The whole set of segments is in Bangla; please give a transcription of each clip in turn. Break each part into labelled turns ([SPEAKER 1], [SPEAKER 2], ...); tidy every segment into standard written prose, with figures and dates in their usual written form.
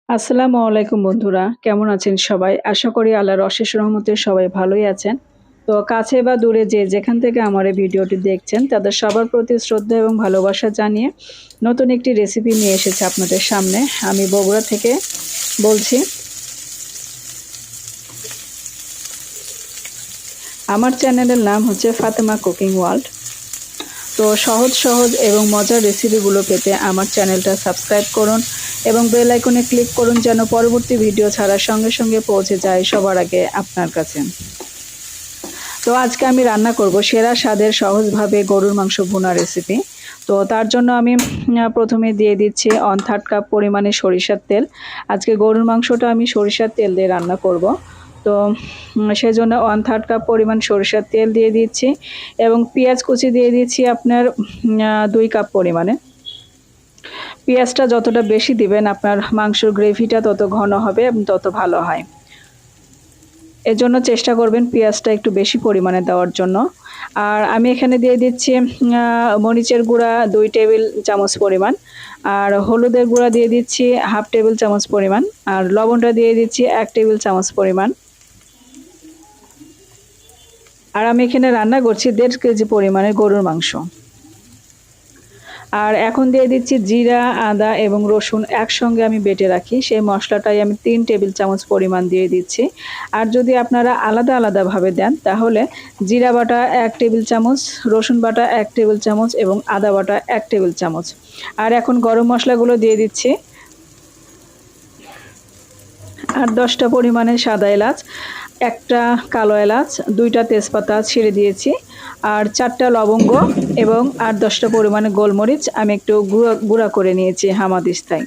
[SPEAKER 1] আসসালামু আলাইকুম বন্ধুরা, কেমন আছেন সবাই? আশা করি আল্লাহর অশেষ রহমতে সবাই ভালোই আছেন। তো কাছে বা দূরে যে যেখান থেকে আমার এই ভিডিওটি দেখছেন তাদের সবার প্রতি শ্রদ্ধা এবং ভালোবাসা জানিয়ে নতুন একটি রেসিপি নিয়ে এসেছি আপনাদের সামনে। আমি বগুড়া থেকে বলছি। আমার চ্যানেলের নাম হচ্ছে ফাতেমা কুকিং ওয়ার্ল্ড। তো সহজ এবং মজার রেসিপিগুলো পেতে আমার চ্যানেলটা সাবস্ক্রাইব করুন এবং বেল আইকনে ক্লিক করুন যেন পরবর্তী ভিডিও ছাড়ার সঙ্গে সঙ্গে পৌঁছে যায় সবার আগে আপনার কাছে। তো আজকে আমি রান্না করব সেরা স্বাদের সহজভাবে গরুর মাংস ভুনা রেসিপি। তো তার জন্য আমি প্রথমে দিয়ে দিচ্ছি 1/3 কাপ পরিমাণে সরিষার তেল। আজকে গরুর মাংসটা আমি সরিষার তেল দিয়ে রান্না করব। তো সেজন্য 1/3 কাপ পরিমাণ সরিষার তেল দিয়ে দিচ্ছি এবং পেঁয়াজ কুচি দিয়ে দিচ্ছি আপনার 2 কাপ পরিমাণে। পেঁয়াজটা যতটা বেশি দিবেন আপনার মাংসের গ্রেভিটা তত ঘন হবে এবং তত ভালো হয়। এজন্য চেষ্টা করবেন পেঁয়াজটা একটু বেশি পরিমাণে দেওয়ার জন্য। আর আমি এখানে দিয়ে দিচ্ছি মরিচের গুঁড়া 2 টেবিল চামচ পরিমাণ, আর হলুদের গুঁড়া দিয়ে দিচ্ছি 1/2 টেবিল চামচ পরিমাণ, আর লবণটা দিয়ে দিচ্ছি 1 টেবিল চামচ পরিমাণ। আর আমি এখানে রান্না করছি 1.5 কেজি পরিমাণের গরুর মাংস। আর এখন দিয়ে দিচ্ছি জিরা, আদা এবং রসুন একসঙ্গে আমি বেটে রাখি, সেই মশলাটাই আমি 3 টেবিল চামচ পরিমাণ দিয়ে দিচ্ছি। আর যদি আপনারা আলাদা আলাদাভাবে দেন তাহলে জিরা বাটা 1 টেবিল চামচ, রসুন বাটা 1 টেবিল চামচ এবং আদা বাটা 1 টেবিল চামচ। আর এখন গরম মশলাগুলো দিয়ে দিচ্ছি। আর 10টা পরিমাণে সাদা এলাচ, একটা কালো এলাচ, 2টা তেজপাতা ছিঁড়ে দিয়েছি, আর 4টা লবঙ্গ এবং 8-10টা পরিমাণে গোলমরিচ আমি একটু গুঁড়া করে নিয়েছি হামাদিস্তায়।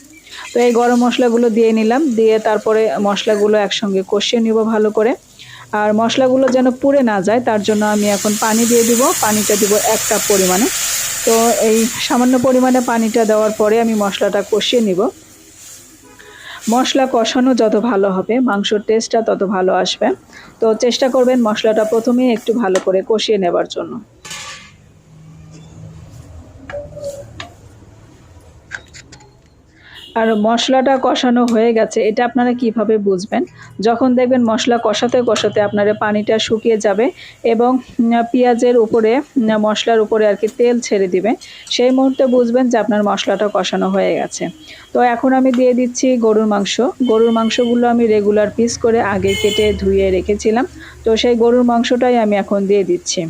[SPEAKER 1] তো এই গরম মশলাগুলো দিয়ে নিলাম, দিয়ে তারপরে মশলাগুলো একসঙ্গে কষিয়ে নিব ভালো করে। আর মশলাগুলো যেন পুড়ে না যায় তার জন্য আমি এখন পানি দিয়ে দিব। পানিটা দিব 1 কাপ পরিমাণে। তো এই সামান্য পরিমাণে পানিটা দেওয়ার পরে আমি মশলাটা কষিয়ে নিব। মশলা কষানো যত ভালো হবে মাংসর টেস্টটা তত ভালো আসবে। তো চেষ্টা করবেন মশলাটা প্রথমেই একটু ভালো করে কষিয়ে নেবার জন্য। আর মশলাটা কষানো হয়ে গেছে এটা আপনারা কিভাবে বুঝবেন? যখন দেখবেন মশলা কষাতে কষাতে আপনার পানিটা শুকিয়ে যাবে এবং পেঁয়াজের উপরে মশলার উপরে আর কি তেল ছেড়ে দিবে, সেই মুহূর্তে বুঝবেন যে আপনার মশলাটা কষানো হয়ে গেছে। তো এখন আমি দিয়ে দিচ্ছি গরুর মাংস। গরুর মাংসগুলো আমি রেগুলার পিস করে আগে কেটে ধুয়ে রেখেছিলাম। তো সেই গরুর মাংসটাই আমি এখন দিয়ে দিচ্ছি।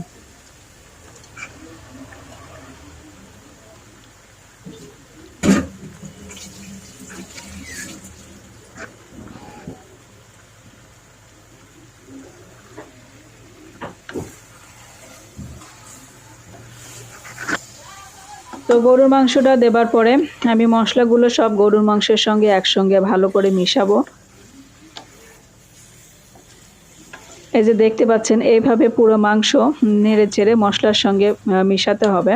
[SPEAKER 1] তো গরুর মাংসটা দেবার পরে আমি মশলাগুলো সব গরুর মাংসের সঙ্গে একসঙ্গে ভালো করে মিশাবো। এই যে দেখতে পাচ্ছেন এইভাবে পুরো মাংস নেড়ে চেড়ে মশলার সঙ্গে মিশাতে হবে।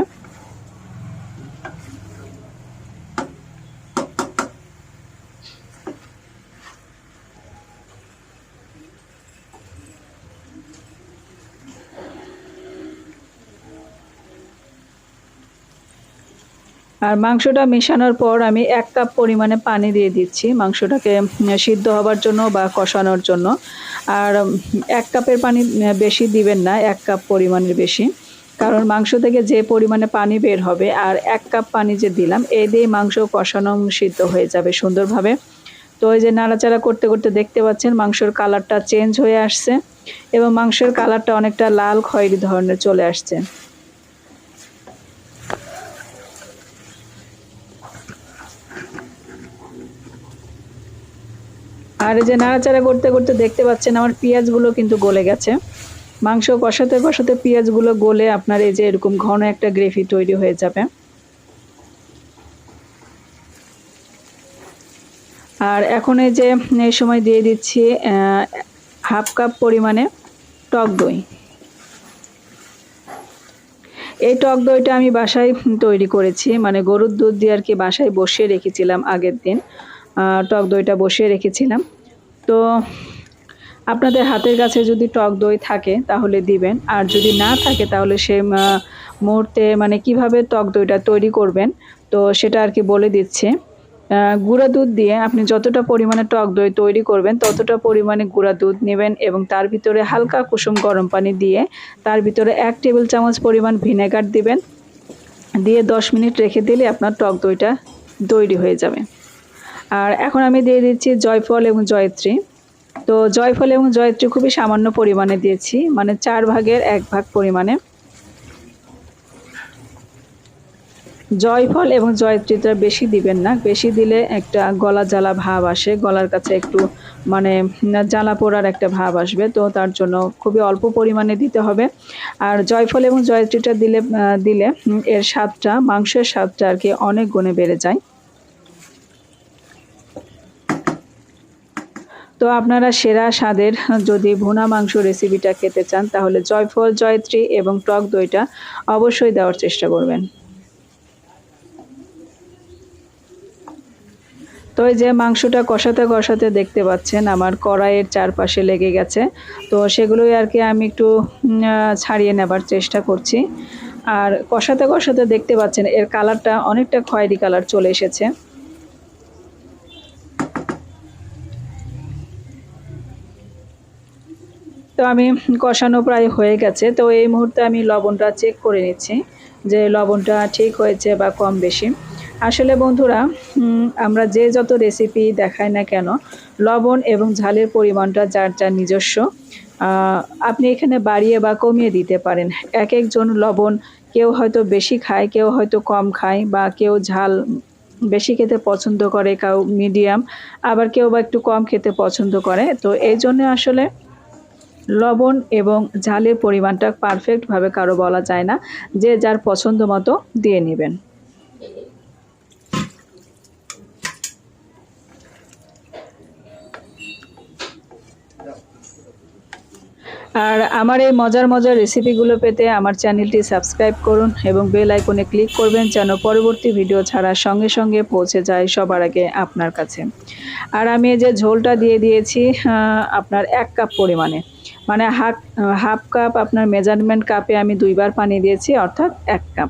[SPEAKER 1] আর মাংসটা মেশানোর পর আমি 1 কাপ পরিমাণে পানি দিয়ে দিচ্ছি মাংসটাকে সিদ্ধ হবার জন্য বা কষানোর জন্য। আর 1 কাপের পানি বেশি দিবেন না, 1 কাপ পরিমাণের বেশি, কারণ মাংস থেকে যে পরিমাণে পানি বের হবে আর 1 কাপ পানি যে দিলাম এই দিয়ে মাংস কষানো সিদ্ধ হয়ে যাবে সুন্দরভাবে। তো এই যে নাড়াচাড়া করতে করতে দেখতে পাচ্ছেন মাংসের কালারটা চেঞ্জ হয়ে আসছে এবং মাংসের কালারটা অনেকটা লাল খয়েরি ধরনের চলে আসছে। আর এই যে নাড়াচাড়া করতে করতে দেখতে পাচ্ছেন আমার পেঁয়াজগুলো কিন্তু গলে গেছে। মাংস কষাতে কষাতে পেঁয়াজগুলো গলে আপনার এই যে এরকম ঘন একটা গ্রেভি তৈরি হয়ে যাবে। আর এখন এই যে এই সময় দিয়ে দিচ্ছি 1/2 কাপ পরিমাণে টক দই। এই টক দইটা আমি বাসায় তৈরি করেছি, মানে গরুর দুধ দিয়ে আর কি বাসায় বসিয়ে রেখেছিলাম আগের দিন। টক দইটা বসিয়ে রেখেছিলাম। তো আপনাদের হাতের কাছে যদি টক দই থাকে তাহলে দিবেন, আর যদি না থাকে তাহলে সে মুহূর্তে মানে কিভাবে টক দইটা তৈরি করবেন তো সেটা আর কি বলে দিচ্ছি। গুঁড়া দুধ দিয়ে আপনি যতটা পরিমাণে টক দই তৈরি করবেন ততটা পরিমাণে গুঁড়া দুধ নেবেন এবং তার ভিতরে হালকা কুসুম গরম পানি দিয়ে তার ভিতরে 1 টেবিল চামচ পরিমাণ ভিনেগার দিবেন, দিয়ে 10 মিনিট রেখে দিলে আপনার টক দইটা তৈরি হয়ে যাবে। আর এখন আমি দিয়ে দিচ্ছি জয়ফল এবং জয়ত্রী। তো জয়ফল এবং জয়ত্রী খুবই সামান্য পরিমাণে দিয়েছি, মানে 4 ভাগের 1 ভাগ পরিমাণে। জয়ফল এবং জয়ত্রীটা বেশি দিবেন না, বেশি দিলে একটা গলা জ্বালা ভাব আসে, গলার কাছে একটু মানে জ্বালা পোড়ার একটা ভাব আসবে, তো তার জন্য খুবই অল্প পরিমাণে দিতে হবে। আর জয়ফল এবং জয়ত্রীটা দিলে এর স্বাদটা, মাংসের স্বাদটা আর কি অনেক গুণে বেড়ে যায়। তো আপনারা সেরা স্বাদের যদি ভুনা মাংস রেসিপিটা খেতে চান তাহলে জয়ফল, জয়ত্রী এবং টক দইটা অবশ্যই দেওয়ার চেষ্টা করবেন। তো এই যে মাংসটা কষাতে কষাতে দেখতে পাচ্ছেন আমার কড়াইয়ের চারপাশে লেগে গেছে, তো সেগুলোই আর কি আমি একটু ছাড়িয়ে নেবার চেষ্টা করছি। আর কষাতে কষাতে দেখতে পাচ্ছেন এর কালারটা অনেকটা খয়েরি কালার চলে এসেছে। তো আমি কষানো প্রায় হয়ে গেছে, তো এই মুহূর্তে আমি লবণটা চেক করে নিচ্ছি যে লবণটা ঠিক হয়েছে বা কম বেশি। আসলে বন্ধুরা, আমরা যে যত রেসিপি দেখাই না কেন, লবণ এবং ঝালের পরিমাণটা যার যার নিজস্ব। আপনি এখানে বাড়িয়ে বা কমিয়ে দিতে পারেন। এক একজন লবণ কেউ হয়তো বেশি খায়, কেউ হয়তো কম খায়, বা কেউ ঝাল বেশি খেতে পছন্দ করে, কেউ মিডিয়াম, আবার কেউ বা একটু কম খেতে পছন্দ করে। তো এই জন্য আসলে লবণ এবং ঝালের পরিমাণটা পারফেক্টভাবে কারো বলা যায় না, যে যার পছন্দ মতো দিয়ে নেবেন। আর আমার এই মজার মজার রেসিপিগুলো পেতে আমার চ্যানেলটি সাবস্ক্রাইব করুন এবং বেল আইকনে ক্লিক করবেন যেন পরবর্তী ভিডিও ছাড়ার সঙ্গে সঙ্গে পৌঁছে যায় সবার আগে আপনার কাছে। আর আমি এই যে ঝোলটা দিয়ে দিয়েছি আপনার 1 কাপ পরিমাণে, মানে হাফ কাপ আপনার মেজারমেন্ট কাপে আমি 2 বার পানি দিয়েছি, অর্থাৎ 1 কাপ।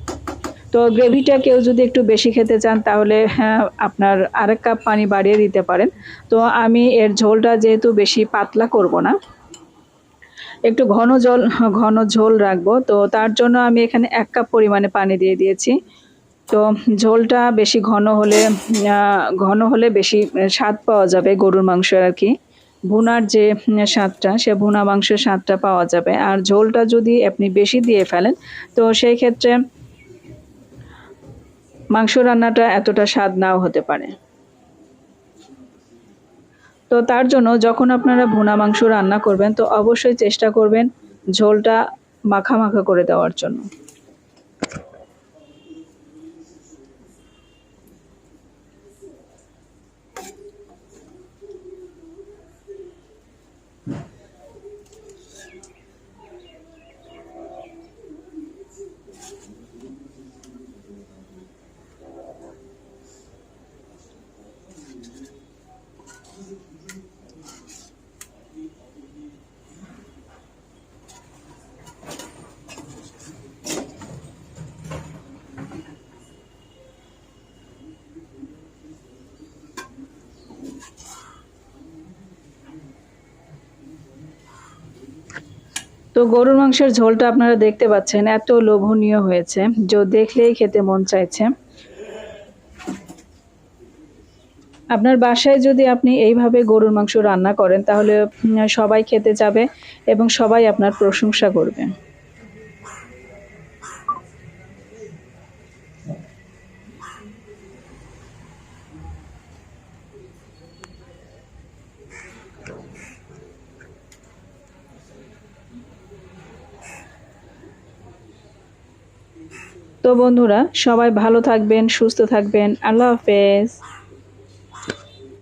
[SPEAKER 1] তো গ্রেভিটা কেউ যদি একটু বেশি খেতে চান তাহলে আপনার আরেক কাপ পানি বাড়িয়ে দিতে পারেন। তো আমি এর ঝোলটা যেহেতু বেশি পাতলা করব না, একটু ঘন ঝোল রাখবো, তো তার জন্য আমি এখানে 1 কাপ পরিমাণে পানি দিয়ে দিয়েছি। তো ঝোলটা বেশি ঘন হলে বেশি স্বাদ পাওয়া যাবে গরুর মাংসের আর কি। ভুনার যে স্বাদটা, সে ভুনা মাংসের স্বাদটা পাওয়া যাবে। আর ঝোলটা যদি আপনি বেশি দিয়ে ফেলেন তো সেই ক্ষেত্রে মাংস রান্নাটা এতটা স্বাদ নাও হতে পারে। তো তার জন্য যখন আপনারা ভুনা মাংস রান্না করবেন তো অবশ্যই চেষ্টা করবেন ঝোলটা মাখা মাখা করে দেওয়ার জন্য। তো গরুর মাংসের ঝোলটা আপনারা দেখতে পাচ্ছেন এত লোভনীয় হয়েছে যে দেখলেই খেতে মন চাইছে। আপনার বাসায় যদি আপনি এইভাবে গরুর মাংস রান্না করেন তাহলে সবাই খেতে যাবে এবং সবাই আপনার প্রশংসা করবে। তো বন্ধুরা, সবাই ভালো থাকবেন, সুস্থ থাকবেন। আল্লাহ হাফেজ।